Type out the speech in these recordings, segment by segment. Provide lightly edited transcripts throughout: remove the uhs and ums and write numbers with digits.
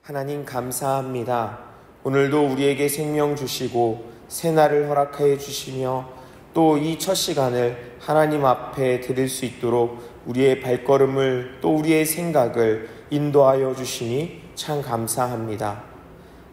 하나님 감사합니다. 오늘도 우리에게 생명 주시고 새날을 허락하여 주시며 또 이 첫 시간을 하나님 앞에 드릴 수 있도록 우리의 발걸음을 또 우리의 생각을 인도하여 주시니 참 감사합니다.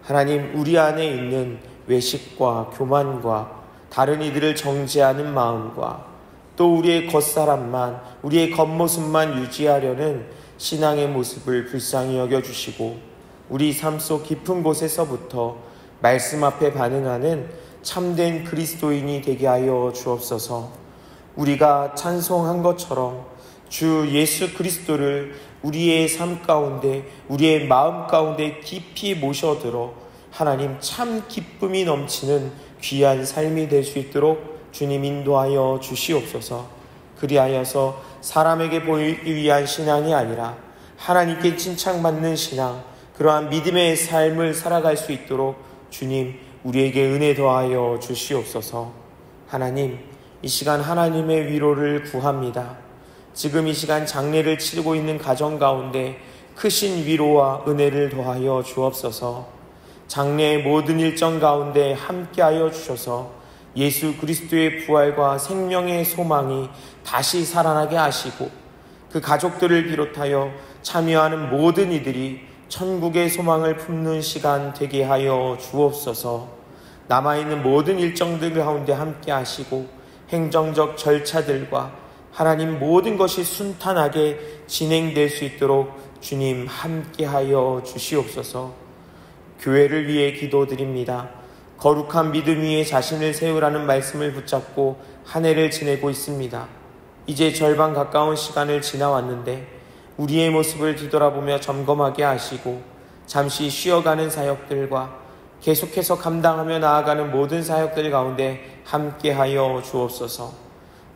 하나님, 우리 안에 있는 외식과 교만과 다른 이들을 정죄하는 마음과 또 우리의 겉사람만, 우리의 겉모습만 유지하려는 신앙의 모습을 불쌍히 여겨주시고 우리 삶 속 깊은 곳에서부터 말씀 앞에 반응하는 참된 그리스도인이 되게 하여 주옵소서. 우리가 찬송한 것처럼 주 예수 그리스도를 우리의 삶 가운데, 우리의 마음 가운데 깊이 모셔들어 하나님 참 기쁨이 넘치는 귀한 삶이 될 수 있도록 주님 인도하여 주시옵소서. 그리하여서 사람에게 보이기 위한 신앙이 아니라 하나님께 칭찬받는 신앙, 그러한 믿음의 삶을 살아갈 수 있도록 주님 우리에게 은혜 더하여 주시옵소서. 하나님, 이 시간 하나님의 위로를 구합니다. 지금 이 시간 장례를 치르고 있는 가정 가운데 크신 위로와 은혜를 더하여 주옵소서. 장례의 모든 일정 가운데 함께하여 주셔서 예수 그리스도의 부활과 생명의 소망이 다시 살아나게 하시고 그 가족들을 비롯하여 참여하는 모든 이들이 천국의 소망을 품는 시간 되게 하여 주옵소서. 남아있는 모든 일정들 가운데 함께 하시고 행정적 절차들과 하나님 모든 것이 순탄하게 진행될 수 있도록 주님 함께 하여 주시옵소서. 교회를 위해 기도드립니다. 거룩한 믿음 위에 자신을 세우라는 말씀을 붙잡고 한 해를 지내고 있습니다. 이제 절반 가까운 시간을 지나왔는데 우리의 모습을 뒤돌아보며 점검하게 하시고 잠시 쉬어가는 사역들과 계속해서 감당하며 나아가는 모든 사역들 가운데 함께하여 주옵소서.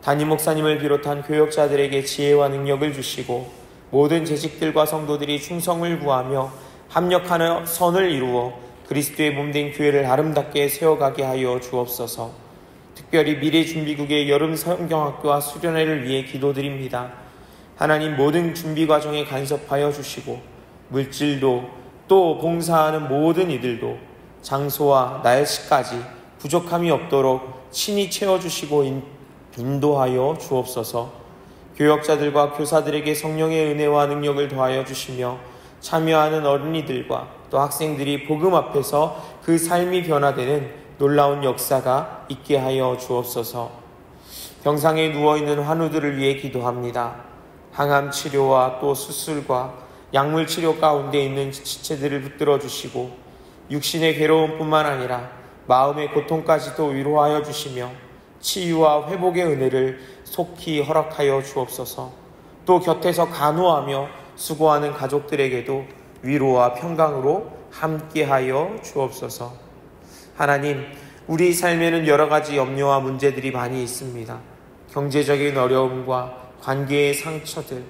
담임 목사님을 비롯한 교역자들에게 지혜와 능력을 주시고 모든 재직들과 성도들이 충성을 구하며 합력하는 선을 이루어 그리스도의 몸된 교회를 아름답게 세워가게 하여 주옵소서. 특별히 미래준비국의 여름 성경학교와 수련회를 위해 기도드립니다. 하나님 모든 준비 과정에 간섭하여 주시고 물질도 또 봉사하는 모든 이들도 장소와 날씨까지 부족함이 없도록 친히 채워주시고 인도하여 주옵소서. 교역자들과 교사들에게 성령의 은혜와 능력을 더하여 주시며 참여하는 어린이들과 또 학생들이 복음 앞에서 그 삶이 변화되는 놀라운 역사가 있게 하여 주옵소서. 병상에 누워있는 환우들을 위해 기도합니다. 항암 치료와 또 수술과 약물 치료 가운데 있는 지체들을 붙들어 주시고 육신의 괴로움뿐만 아니라 마음의 고통까지도 위로하여 주시며 치유와 회복의 은혜를 속히 허락하여 주옵소서. 또 곁에서 간호하며 수고하는 가족들에게도 위로와 평강으로 함께하여 주옵소서. 하나님, 우리 삶에는 여러 가지 염려와 문제들이 많이 있습니다. 경제적인 어려움과 관계의 상처들,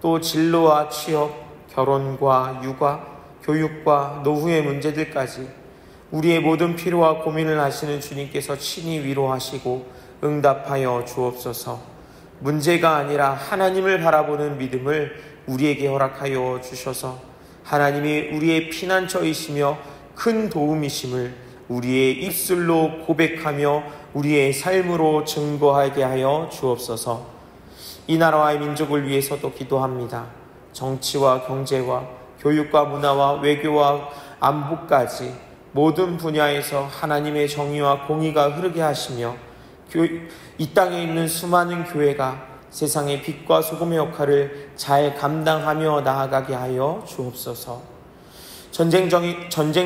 또 진로와 취업, 결혼과 육아, 교육과 노후의 문제들까지 우리의 모든 필요와 고민을 아시는 주님께서 친히 위로하시고 응답하여 주옵소서. 문제가 아니라 하나님을 바라보는 믿음을 우리에게 허락하여 주셔서 하나님이 우리의 피난처이시며 큰 도움이심을 우리의 입술로 고백하며 우리의 삶으로 증거하게 하여 주옵소서. 이 나라와의 민족을 위해서도 기도합니다. 정치와 경제와 교육과 문화와 외교와 안보까지 모든 분야에서 하나님의 정의와 공의가 흐르게 하시며 이 땅에 있는 수많은 교회가 세상의 빛과 소금의 역할을 잘 감당하며 나아가게 하여 주옵소서. 전쟁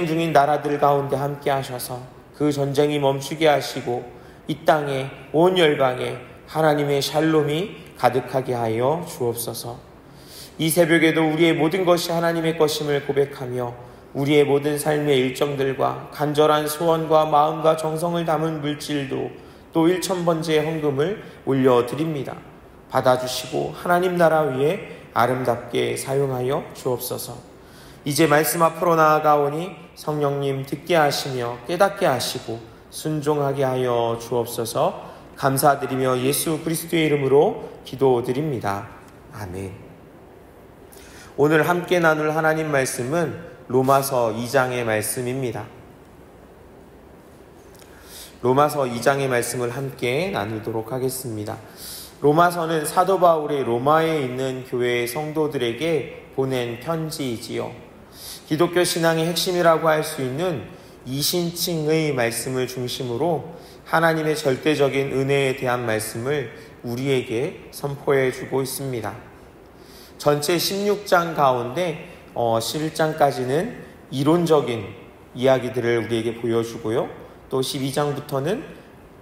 중인 나라들 가운데 함께 하셔서 그 전쟁이 멈추게 하시고 이 땅에 온 열방에 하나님의 샬롬이 가득하게 하여 주옵소서. 이 새벽에도 우리의 모든 것이 하나님의 것임을 고백하며 우리의 모든 삶의 일정들과 간절한 소원과 마음과 정성을 담은 물질도 또 1000번째의 헌금을 올려드립니다. 받아주시고 하나님 나라 위에 아름답게 사용하여 주옵소서. 이제 말씀 앞으로 나아가오니 성령님 듣게 하시며 깨닫게 하시고 순종하게 하여 주옵소서. 감사드리며 예수 그리스도의 이름으로 기도드립니다. 아멘. 오늘 함께 나눌 하나님 말씀은 로마서 2장의 말씀입니다. 로마서 2장의 말씀을 함께 나누도록 하겠습니다. 로마서는 사도 바울이 로마에 있는 교회의 성도들에게 보낸 편지이지요. 기독교 신앙의 핵심이라고 할 수 있는 이신칭의 말씀을 중심으로 하나님의 절대적인 은혜에 대한 말씀을 우리에게 선포해 주고 있습니다. 전체 16장 가운데 11장까지는 이론적인 이야기들을 우리에게 보여주고요. 또 12장부터는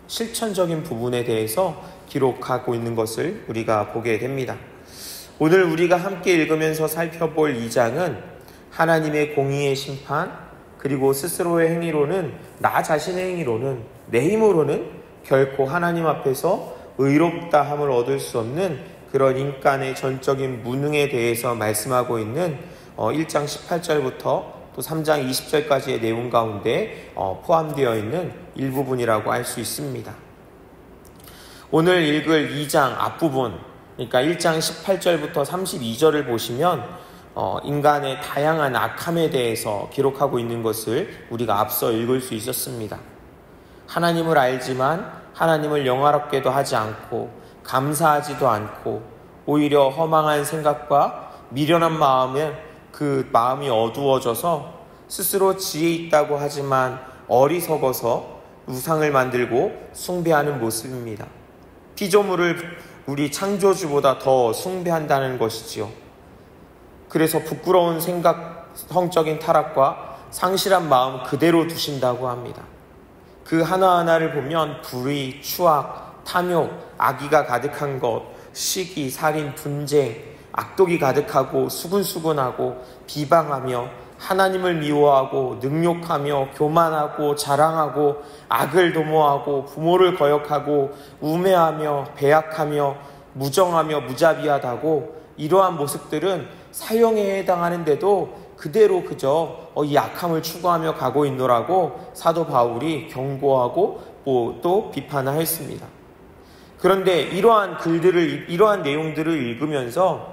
실천적인 부분에 대해서 기록하고 있는 것을 우리가 보게 됩니다. 오늘 우리가 함께 읽으면서 살펴볼 2장은 하나님의 공의의 심판, 그리고 스스로의 행위로는, 나 자신의 행위로는, 내 힘으로는 결코 하나님 앞에서 의롭다함을 얻을 수 없는 그런 인간의 전적인 무능에 대해서 말씀하고 있는 1장 18절부터 또 3장 20절까지의 내용 가운데 포함되어 있는 일부분이라고 할 수 있습니다. 오늘 읽을 2장 앞부분, 그러니까 1장 18절부터 32절을 보시면 인간의 다양한 악함에 대해서 기록하고 있는 것을 우리가 앞서 읽을 수 있었습니다. 하나님을 알지만 하나님을 영화롭게도 하지 않고 감사하지도 않고 오히려 허망한 생각과 미련한 마음에 그 마음이 어두워져서 스스로 지혜 있다고 하지만 어리석어서 우상을 만들고 숭배하는 모습입니다. 피조물을 우리 창조주보다 더 숭배한다는 것이지요. 그래서 부끄러운 생각, 성적인 타락과 상실한 마음 그대로 두신다고 합니다. 그 하나하나를 보면 불의, 추악, 탐욕, 악의가 가득한 것, 시기, 살인, 분쟁, 악독이 가득하고 수근수근하고 비방하며 하나님을 미워하고 능욕하며 교만하고 자랑하고 악을 도모하고 부모를 거역하고 우매하며 배약하며 무정하며 무자비하다고, 이러한 모습들은 사형에 해당하는데도 그대로 그저 이 악함을 추구하며 가고 있노라고 사도 바울이 경고하고 또 비판하였습니다. 그런데 이러한 내용들을 읽으면서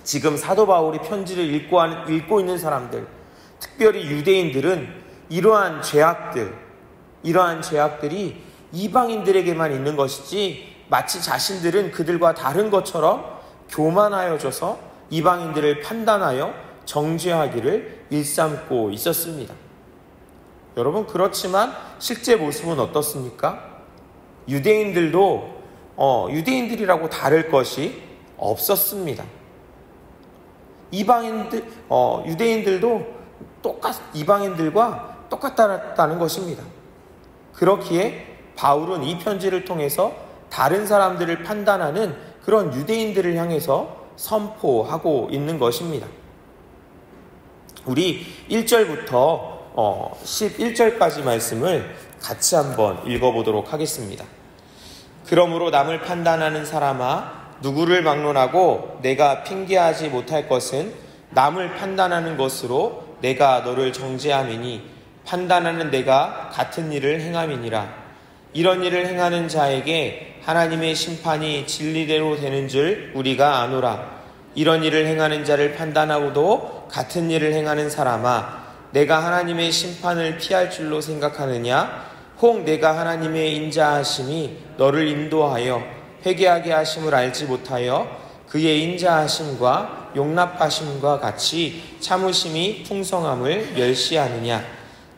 지금 사도 바울이 편지를 읽고 있는 사람들, 특별히 유대인들은 이러한 죄악들이 이방인들에게만 있는 것이지 마치 자신들은 그들과 다른 것처럼 교만하여져서 이방인들을 판단하여 정죄하기를 일삼고 있었습니다. 여러분, 그렇지만 실제 모습은 어떻습니까? 유대인들이라고 다를 것이 없었습니다. 유대인들도 이방인들과 똑같다는 것입니다. 그렇기에 바울은 이 편지를 통해서 다른 사람들을 판단하는 그런 유대인들을 향해서 선포하고 있는 것입니다. 우리 1절부터 11절까지 말씀을 같이 한번 읽어보도록 하겠습니다. 그러므로 남을 판단하는 사람아, 누구를 막론하고 내가 핑계하지 못할 것은 남을 판단하는 것으로 내가 너를 정죄함이니 판단하는 내가 같은 일을 행함이니라. 이런 일을 행하는 자에게 하나님의 심판이 진리대로 되는 줄 우리가 아노라. 이런 일을 행하는 자를 판단하고도 같은 일을 행하는 사람아, 내가 하나님의 심판을 피할 줄로 생각하느냐? 혹 내가 하나님의 인자하심이 너를 인도하여 회개하게 하심을 알지 못하여 그의 인자하심과 용납하심과 같이 참으심이 풍성함을 멸시하느냐?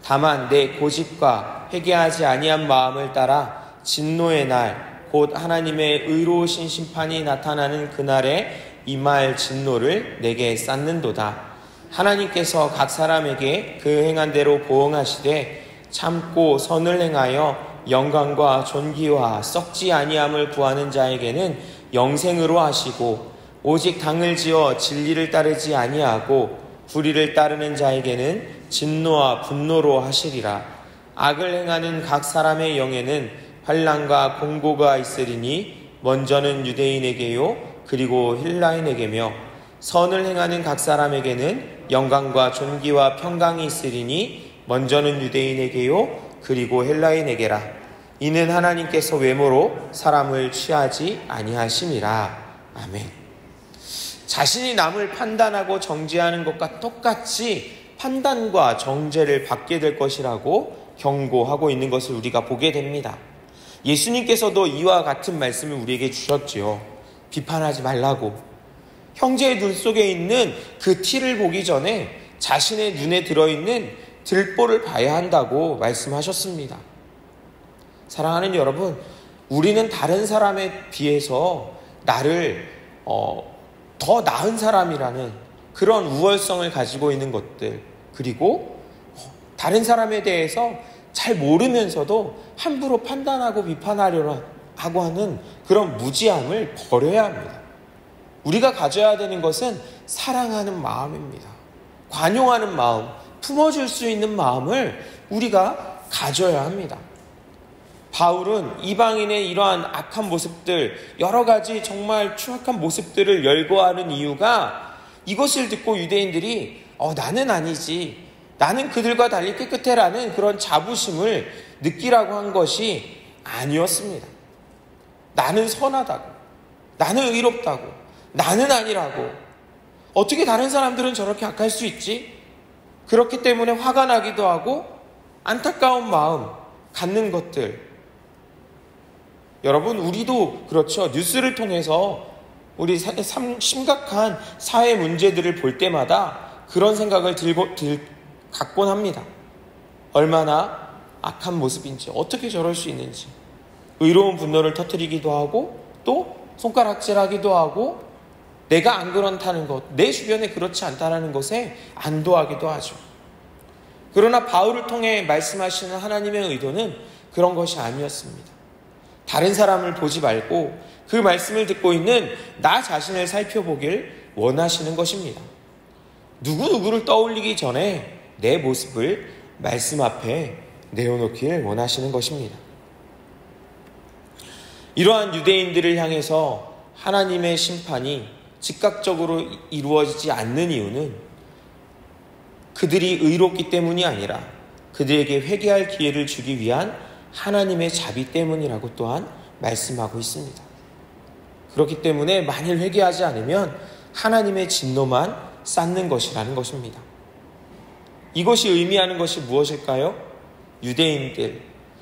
다만 내 고집과 회개하지 아니한 마음을 따라 진노의 날, 곧 하나님의 의로우신 심판이 나타나는 그날에 임할 진노를 내게 쌓는도다. 하나님께서 각 사람에게 그 행한 대로 보응하시되 참고 선을 행하여 영광과 존귀와 썩지 아니함을 구하는 자에게는 영생으로 하시고, 오직 당을 지어 진리를 따르지 아니하고 불의를 따르는 자에게는 진노와 분노로 하시리라. 악을 행하는 각 사람의 영에는 환난과 공고가 있으리니 먼저는 유대인에게요 그리고 헬라인에게며, 선을 행하는 각 사람에게는 영광과 존귀와 평강이 있으리니 먼저는 유대인에게요 그리고 헬라인에게라. 이는 하나님께서 외모로 사람을 취하지 아니하심이라. 아멘. 자신이 남을 판단하고 정죄하는 것과 똑같이 판단과 정죄를 받게 될 것이라고 경고하고 있는 것을 우리가 보게 됩니다. 예수님께서도 이와 같은 말씀을 우리에게 주셨지요. 비판하지 말라고. 형제의 눈 속에 있는 그 티를 보기 전에 자신의 눈에 들어있는 들보를 봐야 한다고 말씀하셨습니다. 사랑하는 여러분, 우리는 다른 사람에 비해서 나를 더 나은 사람이라는 그런 우월성을 가지고 있는 것들, 그리고 다른 사람에 대해서 잘 모르면서도 함부로 판단하고 비판하려고 하고 하는 그런 무지함을 버려야 합니다. 우리가 가져야 되는 것은 사랑하는 마음입니다. 관용하는 마음, 품어줄 수 있는 마음을 우리가 가져야 합니다. 바울은 이방인의 이러한 악한 모습들, 여러 가지 정말 추악한 모습들을 열거하는 이유가 이것을 듣고 유대인들이 나는 아니지, 나는 그들과 달리 깨끗해라는 그런 자부심을 느끼라고 한 것이 아니었습니다. 나는 선하다고, 나는 의롭다고, 나는 아니라고. 어떻게 다른 사람들은 저렇게 악할 수 있지? 그렇기 때문에 화가 나기도 하고 안타까운 마음 갖는 것들. 여러분, 우리도 그렇죠. 뉴스를 통해서 우리 심각한 사회 문제들을 볼 때마다 그런 생각을 갖곤 합니다. 얼마나 악한 모습인지, 어떻게 저럴 수 있는지. 의로운 분노를 터뜨리기도 하고, 또 손가락질하기도 하고, 내가 안 그렇다는 것, 내 주변에 그렇지 않다는 것에 안도하기도 하죠. 그러나 바울을 통해 말씀하시는 하나님의 의도는 그런 것이 아니었습니다. 다른 사람을 보지 말고 그 말씀을 듣고 있는 나 자신을 살펴보길 원하시는 것입니다. 누구누구를 떠올리기 전에 내 모습을 말씀 앞에 내어놓기를 원하시는 것입니다. 이러한 유대인들을 향해서 하나님의 심판이 즉각적으로 이루어지지 않는 이유는 그들이 의롭기 때문이 아니라 그들에게 회개할 기회를 주기 위한 하나님의 자비 때문이라고 또한 말씀하고 있습니다. 그렇기 때문에 만일 회개하지 않으면 하나님의 진노만 쌓는 것이라는 것입니다. 이것이 의미하는 것이 무엇일까요? 유대인들,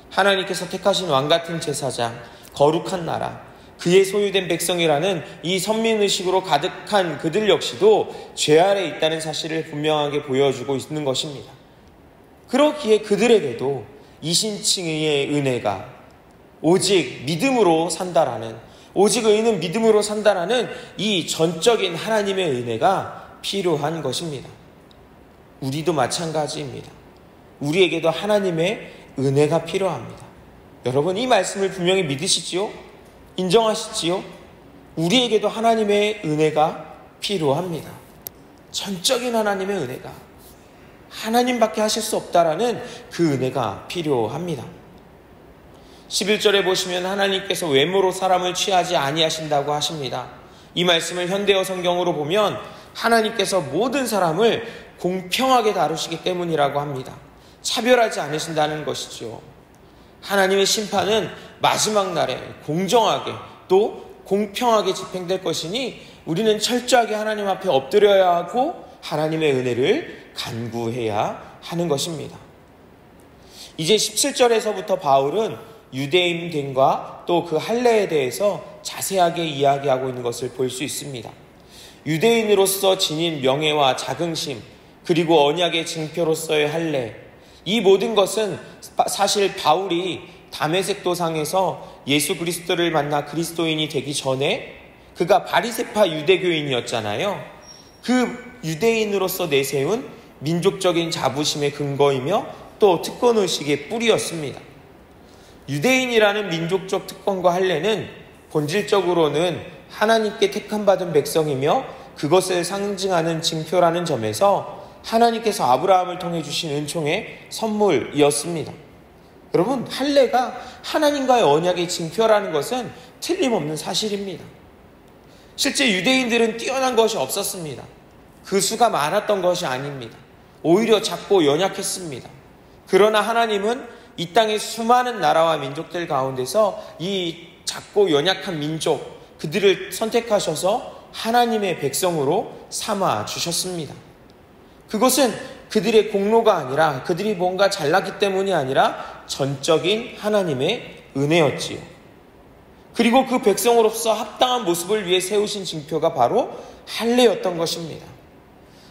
하나님께서 택하신 왕같은 제사장, 거룩한 나라, 그의 소유된 백성이라는 이 선민의식으로 가득한 그들 역시도 죄 아래 있다는 사실을 분명하게 보여주고 있는 것입니다. 그렇기에 그들에게도 이신칭의 은혜가 오직 믿음으로 산다라는, 오직 의인은 믿음으로 산다라는 이 전적인 하나님의 은혜가 필요한 것입니다. 우리도 마찬가지입니다. 우리에게도 하나님의 은혜가 필요합니다. 여러분, 이 말씀을 분명히 믿으시지요? 인정하시지요? 우리에게도 하나님의 은혜가 필요합니다. 전적인 하나님의 은혜가, 하나님밖에 하실 수 없다라는 그 은혜가 필요합니다. 11절에 보시면 하나님께서 외모로 사람을 취하지 아니하신다고 하십니다. 이 말씀을 현대어 성경으로 보면 하나님께서 모든 사람을 공평하게 다루시기 때문이라고 합니다. 차별하지 않으신다는 것이죠. 하나님의 심판은 마지막 날에 공정하게 또 공평하게 집행될 것이니 우리는 철저하게 하나님 앞에 엎드려야 하고 하나님의 은혜를 간구해야 하는 것입니다. 이제 17절에서부터 바울은 유대인됨과 또 그 할례에 대해서 자세하게 이야기하고 있는 것을 볼 수 있습니다. 유대인으로서 지닌 명예와 자긍심, 그리고 언약의 징표로서의 할례, 이 모든 것은 사실 바울이 다메섹 도상에서 예수 그리스도를 만나 그리스도인이 되기 전에 그가 바리새파 유대교인이었잖아요. 그 유대인으로서 내세운 민족적인 자부심의 근거이며 또 특권의식의 뿌리였습니다. 유대인이라는 민족적 특권과 할례는 본질적으로는 하나님께 택함받은 백성이며 그것을 상징하는 징표라는 점에서 하나님께서 아브라함을 통해 주신 은총의 선물이었습니다. 여러분, 할례가 하나님과의 언약의 징표라는 것은 틀림없는 사실입니다. 실제 유대인들은 뛰어난 것이 없었습니다. 그 수가 많았던 것이 아닙니다. 오히려 작고 연약했습니다. 그러나 하나님은 이 땅의 수많은 나라와 민족들 가운데서 이 작고 연약한 민족, 그들을 선택하셔서 하나님의 백성으로 삼아 주셨습니다. 그것은 그들의 공로가 아니라 그들이 뭔가 잘났기 때문이 아니라 전적인 하나님의 은혜였지요. 그리고 그 백성으로서 합당한 모습을 위해 세우신 징표가 바로 할례였던 것입니다.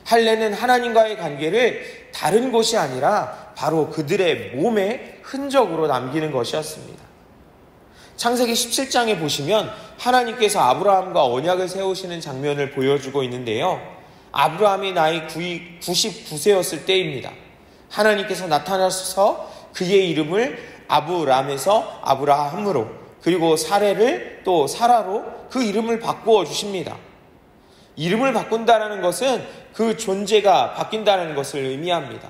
할례는 하나님과의 관계를 다른 것이 아니라 바로 그들의 몸에 흔적으로 남기는 것이었습니다. 창세기 17장에 보시면 하나님께서 아브라함과 언약을 세우시는 장면을 보여주고 있는데요. 아브라함이 나이 99세였을 때입니다. 하나님께서 나타나셔서 그의 이름을 아브람에서 아브라함으로, 그리고 사레를 또 사라로 그 이름을 바꾸어 주십니다. 이름을 바꾼다는 것은 그 존재가 바뀐다는 것을 의미합니다.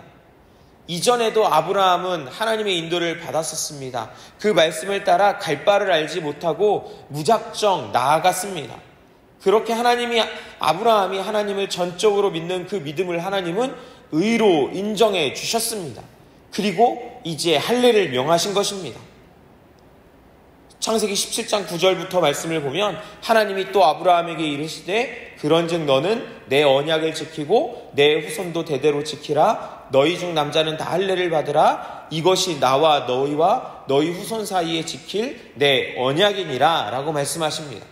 이전에도 아브라함은 하나님의 인도를 받았었습니다. 그 말씀을 따라 갈 바를 알지 못하고 무작정 나아갔습니다. 그렇게 아브라함이 하나님을 전적으로 믿는 그 믿음을 하나님은 의로 인정해 주셨습니다. 그리고 이제 할례를 명하신 것입니다. 창세기 17장 9절부터 말씀을 보면 하나님이 또 아브라함에게 이르시되 그런즉 너는 내 언약을 지키고 내 후손도 대대로 지키라. 너희 중 남자는 다 할례를 받으라. 이것이 나와 너희와 너희 후손 사이에 지킬 내 언약이니라 라고 말씀하십니다.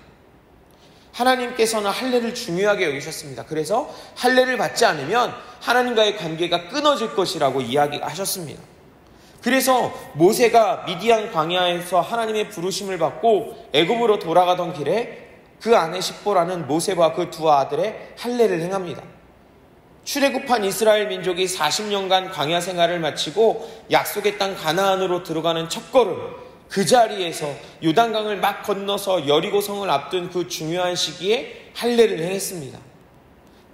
하나님께서는 할례를 중요하게 여기셨습니다. 그래서 할례를 받지 않으면 하나님과의 관계가 끊어질 것이라고 이야기하셨습니다. 그래서 모세가 미디안 광야에서 하나님의 부르심을 받고 애굽으로 돌아가던 길에 그 아내 십보라는 모세와 그 두 아들의 할례를 행합니다. 출애굽한 이스라엘 민족이 40년간 광야 생활을 마치고 약속의 땅 가나안으로 들어가는 첫걸음, 그 자리에서 요단강을 막 건너서 여리고성을 앞둔 그 중요한 시기에 할례를 행했습니다.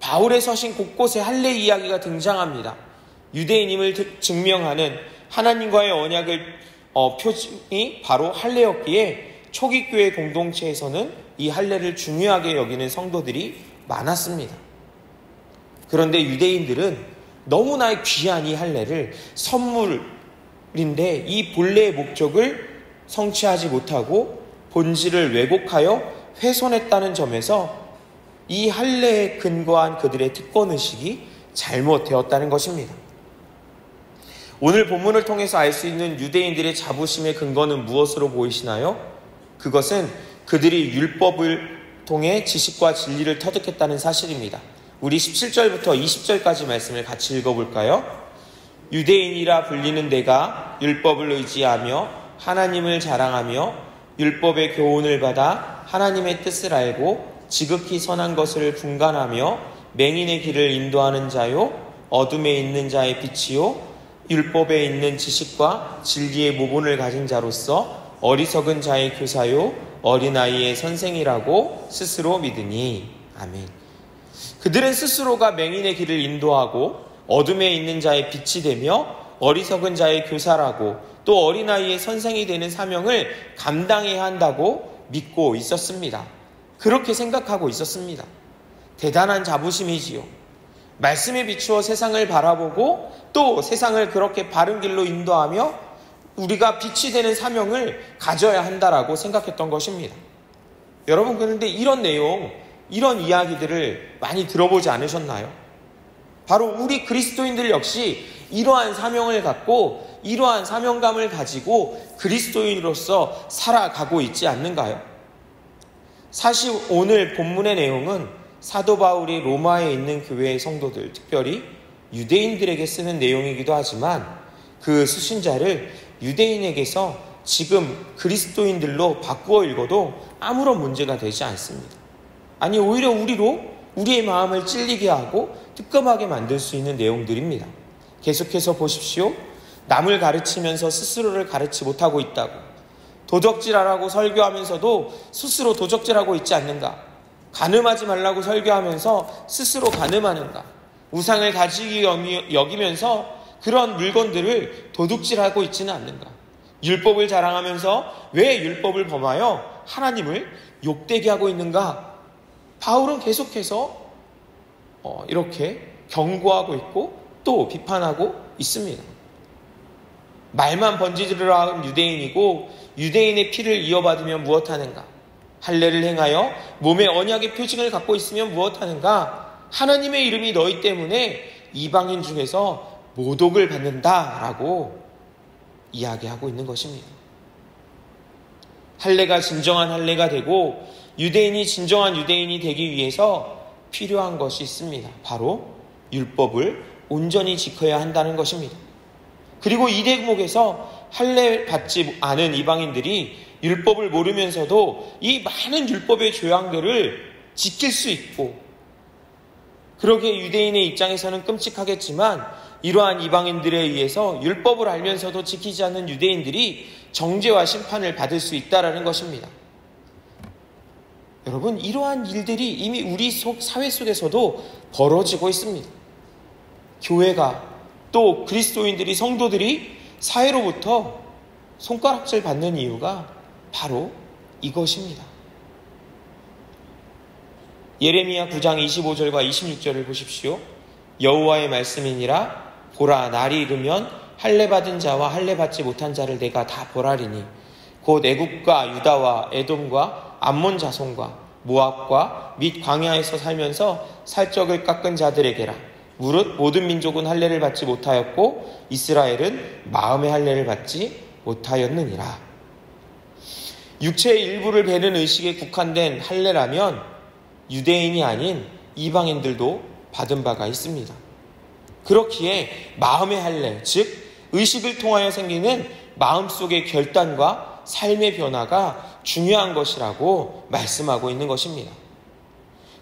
바울의 서신 곳곳에 할례 이야기가 등장합니다. 유대인임을 증명하는 하나님과의 언약을 표징이 바로 할례였기에 초기 교회 공동체에서는 이 할례를 중요하게 여기는 성도들이 많았습니다. 그런데 유대인들은 너무나 귀한 이 할례를 선물인데 이 본래의 목적을 성취하지 못하고 본질을 왜곡하여 훼손했다는 점에서 이 할례에 근거한 그들의 특권의식이 잘못되었다는 것입니다. 오늘 본문을 통해서 알 수 있는 유대인들의 자부심의 근거는 무엇으로 보이시나요? 그것은 그들이 율법을 통해 지식과 진리를 터득했다는 사실입니다. 우리 17절부터 20절까지 말씀을 같이 읽어볼까요? 유대인이라 불리는 내가 율법을 의지하며 하나님을 자랑하며 율법의 교훈을 받아 하나님의 뜻을 알고 지극히 선한 것을 분간하며 맹인의 길을 인도하는 자요 어둠에 있는 자의 빛이요 율법에 있는 지식과 진리의 모본을 가진 자로서 어리석은 자의 교사요 어린아이의 선생이라고 스스로 믿으니. 아멘. 그들은 스스로가 맹인의 길을 인도하고 어둠에 있는 자의 빛이 되며 어리석은 자의 교사라고 또 어린아이의 선생이 되는 사명을 감당해야 한다고 믿고 있었습니다. 그렇게 생각하고 있었습니다. 대단한 자부심이지요. 말씀에 비추어 세상을 바라보고 또 세상을 그렇게 바른 길로 인도하며 우리가 빛이 되는 사명을 가져야 한다라고 생각했던 것입니다. 여러분, 그런데 이런 내용, 이런 이야기들을 많이 들어보지 않으셨나요? 바로 우리 그리스도인들 역시 이러한 사명을 갖고 이러한 사명감을 가지고 그리스도인으로서 살아가고 있지 않는가요? 사실 오늘 본문의 내용은 사도 바울이 로마에 있는 교회의 성도들, 특별히 유대인들에게 쓰는 내용이기도 하지만 그 수신자를 유대인에게서 지금 그리스도인들로 바꾸어 읽어도 아무런 문제가 되지 않습니다. 아니, 오히려 우리의 마음을 찔리게 하고 뜨끔하게 만들 수 있는 내용들입니다. 계속해서 보십시오. 남을 가르치면서 스스로를 가르치 못하고 있다고, 도적질하라고 설교하면서도 스스로 도적질하고 있지 않는가, 간음하지 말라고 설교하면서 스스로 간음하는가, 우상을 가지기 여기면서 그런 물건들을 도둑질하고 있지는 않는가, 율법을 자랑하면서 왜 율법을 범하여 하나님을 욕되게 하고 있는가. 바울은 계속해서 이렇게 경고하고 있고 또 비판하고 있습니다. 말만 번지르르 하는 유대인이고 유대인의 피를 이어받으면 무엇하는가? 할례를 행하여 몸에 언약의 표징을 갖고 있으면 무엇하는가? 하나님의 이름이 너희 때문에 이방인 중에서 모독을 받는다라고 이야기하고 있는 것입니다. 할례가 진정한 할례가 되고 유대인이 진정한 유대인이 되기 위해서 필요한 것이 있습니다. 바로 율법을 온전히 지켜야 한다는 것입니다. 그리고 이 대목에서 할례 받지 않은 이방인들이 율법을 모르면서도 이 많은 율법의 조항들을 지킬 수 있고, 그러기에 유대인의 입장에서는 끔찍하겠지만 이러한 이방인들에 의해서 율법을 알면서도 지키지 않는 유대인들이 정죄와 심판을 받을 수 있다는 것입니다. 여러분, 이러한 일들이 이미 우리 사회 속에서도 벌어지고 있습니다. 교회가 또 그리스도인들이, 성도들이 사회로부터 손가락질 받는 이유가 바로 이것입니다. 예레미야 9장 25절과 26절을 보십시오. 여호와의 말씀이니라. 보라, 날이 이르면 할례 받은 자와 할례 받지 못한 자를 내가 다 벌하리니 곧 애굽과 유다와 에돔과 암몬 자손과 모압과 및 광야에서 살면서 살적을 깎은 자들에게라. 무릇 모든 민족은 할례를 받지 못하였고 이스라엘은 마음의 할례를 받지 못하였느니라. 육체의 일부를 베는 의식에 국한된 할례라면 유대인이 아닌 이방인들도 받은 바가 있습니다. 그렇기에 마음의 할례, 즉 의식을 통하여 생기는 마음속의 결단과 삶의 변화가 중요한 것이라고 말씀하고 있는 것입니다.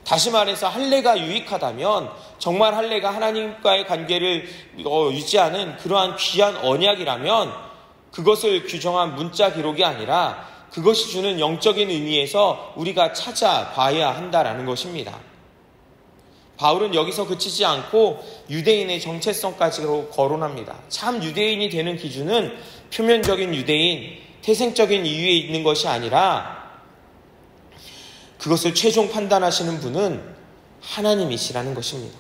다시 말해서 할례가 유익하다면, 정말 할례가 하나님과의 관계를 유지하는 그러한 귀한 언약이라면 그것을 규정한 문자 기록이 아니라 그것이 주는 영적인 의미에서 우리가 찾아봐야 한다라는 것입니다. 바울은 여기서 그치지 않고 유대인의 정체성까지 거론합니다. 참 유대인이 되는 기준은 표면적인 유대인, 태생적인 이유에 있는 것이 아니라 그것을 최종 판단하시는 분은 하나님이시라는 것입니다.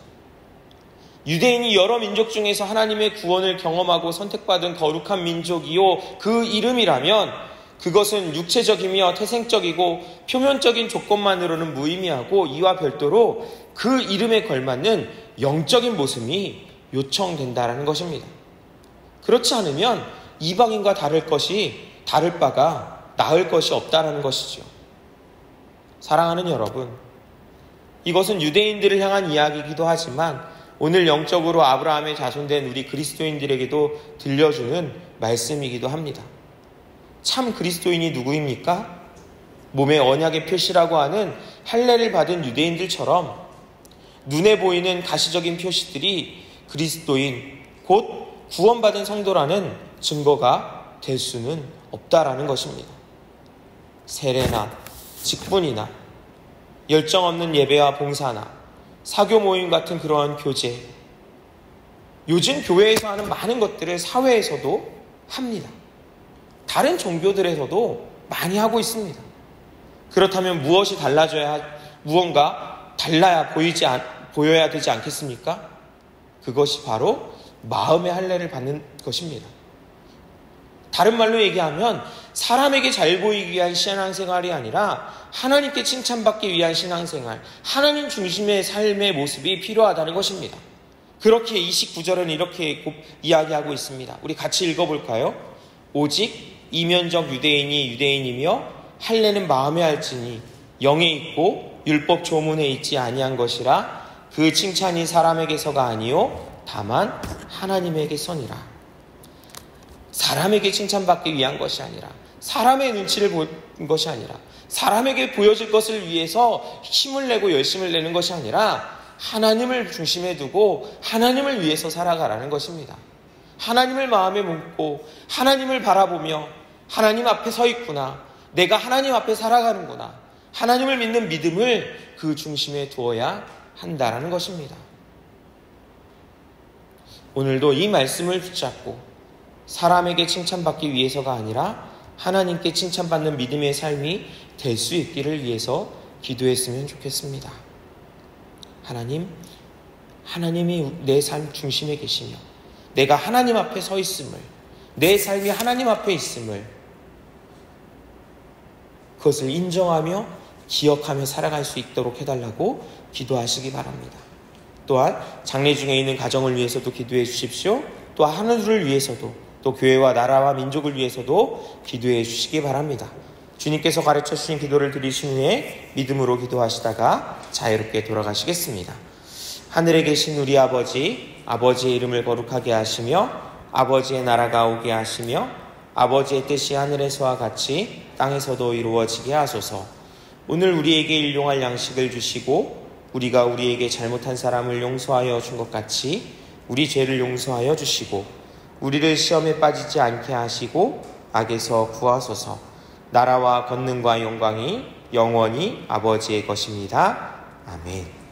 유대인이 여러 민족 중에서 하나님의 구원을 경험하고 선택받은 거룩한 민족이요 그 이름이라면 그것은 육체적이며 태생적이고 표면적인 조건만으로는 무의미하고, 이와 별도로 그 이름에 걸맞는 영적인 모습이 요청된다는 것입니다. 그렇지 않으면 이방인과 다를 바가 나을 것이 없다는 것이죠. 사랑하는 여러분, 이것은 유대인들을 향한 이야기이기도 하지만 오늘 영적으로 아브라함의 자손된 우리 그리스도인들에게도 들려주는 말씀이기도 합니다. 참 그리스도인이 누구입니까? 몸의 언약의 표시라고 하는 할례를 받은 유대인들처럼 눈에 보이는 가시적인 표시들이 그리스도인, 곧 구원받은 성도라는 증거가 될 수는 없다라는 것입니다. 세례나 직분이나 열정 없는 예배와 봉사나 사교 모임 같은 그러한 교제, 요즘 교회에서 하는 많은 것들을 사회에서도 합니다. 다른 종교들에서도 많이 하고 있습니다. 그렇다면 무언가 달라야 보여야 되지 않겠습니까? 그것이 바로 마음의 할례를 받는 것입니다. 다른 말로 얘기하면 사람에게 잘 보이기 위한 신앙생활이 아니라 하나님께 칭찬받기 위한 신앙생활, 하나님 중심의 삶의 모습이 필요하다는 것입니다. 그렇게 29절은 이렇게 이야기하고 있습니다. 우리 같이 읽어볼까요? 오직 이면적 유대인이 유대인이며 할례는 마음에 할지니 영에 있고 율법 조문에 있지 아니한 것이라. 그 칭찬이 사람에게서가 아니요 다만 하나님에게서니라. 사람에게 칭찬받기 위한 것이 아니라, 사람의 눈치를 본 것이 아니라, 사람에게 보여질 것을 위해서 힘을 내고 열심을 내는 것이 아니라 하나님을 중심에 두고 하나님을 위해서 살아가라는 것입니다. 하나님을 마음에 묻고 하나님을 바라보며 하나님 앞에 서 있구나, 내가 하나님 앞에 살아가는구나, 하나님을 믿는 믿음을 그 중심에 두어야 한다라는 것입니다. 오늘도 이 말씀을 붙잡고 사람에게 칭찬받기 위해서가 아니라 하나님께 칭찬받는 믿음의 삶이 될 수 있기를 위해서 기도했으면 좋겠습니다. 하나님이 내 삶 중심에 계시며 내가 하나님 앞에 서 있음을, 내 삶이 하나님 앞에 있음을, 그것을 인정하며 기억하며 살아갈 수 있도록 해달라고 기도하시기 바랍니다. 또한 장래 중에 있는 가정을 위해서도 기도해 주십시오. 또 하늘을 위해서도, 또 교회와 나라와 민족을 위해서도 기도해 주시기 바랍니다. 주님께서 가르쳐 주신 기도를 드리신 후에 믿음으로 기도하시다가 자유롭게 돌아가시겠습니다. 하늘에 계신 우리 아버지, 아버지의 이름을 거룩하게 하시며 아버지의 나라가 오게 하시며 아버지의 뜻이 하늘에서와 같이 땅에서도 이루어지게 하소서. 오늘 우리에게 일용할 양식을 주시고 우리가 우리에게 잘못한 사람을 용서하여 준 것 같이 우리 죄를 용서하여 주시고 우리를 시험에 빠지지 않게 하시고 악에서 구하소서. 나라와 권능과 영광이 영원히 아버지의 것입니다. 아멘.